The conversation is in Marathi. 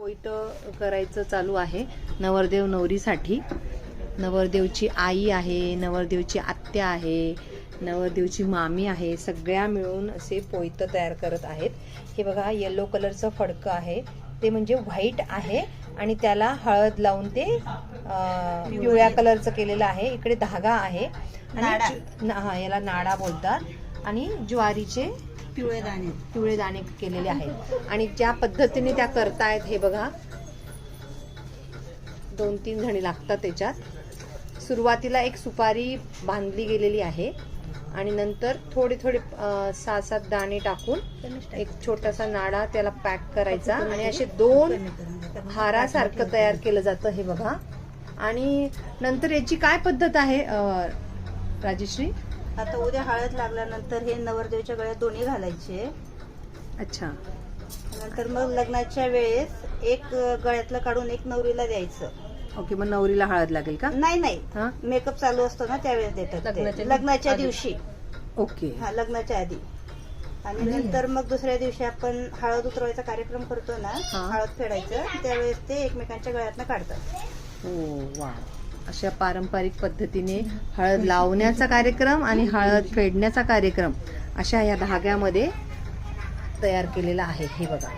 पोईत करायचं चालू आहे नवरदेव नवरीसाठी. नवरदेवची आई आहे, नवरदेवची आत्या आहे, नवरदेवची मामी आहे, सगळ्या मिळून असे पोईत तयार करत आहेत. हे बघा येलो कलरचं फडकं आहे ते म्हणजे व्हाईट आहे आणि त्याला हळद लावून ते पिवळ्या कलरचं केलेलं आहे. इकडे धागा आहे आणि याला नाडा बोलतात आणि ज्वारीचे पिवळे दाणे केलेले आहेत. आणि ज्या पद्धतीने त्या करतायत हे बघा, 2-3 जणी लागतात त्याच्यात. सुरुवातीला एक सुपारी बांधली गेलेली आहे आणि नंतर थोडे 6-7 दाणे टाकून एक छोटासा नाडा त्याला पॅक करायचा आणि असे 2 हारासारखं तयार केलं जातं हे बघा. आणि नंतर याची काय पद्धत आहे राजश्री? आता उद्या हळद लागल्यानंतर हे नवरदेवच्या गळ्यात दोन्ही घालायचे. अच्छा. नंतर मग लग्नाच्या वेळेस एक गळ्यातलं काढून एक नवरीला द्यायचं. ओके, मग नवरीला हळद लागेल का? नाही, हा, मेकअप चालू असतो ना त्यावेळेस देतात ते. लग्नाच्या दिवशी. ओके, हा, लग्नाच्या आधी. आणि नंतर मग दुसऱ्या दिवशी आपण हळद उतरवायचा कार्यक्रम करतो ना, हळद फेडायचं, त्यावेळेस ते एकमेकांच्या गळ्यातनं काढतात. हो वा. अशा पारंपरिक पद्धतीने हळद लावण्याचा कार्यक्रम आणि हळद फेडण्याचा कार्यक्रम अशा या धाग्यामध्ये तयार केलेला आहे हे बघा.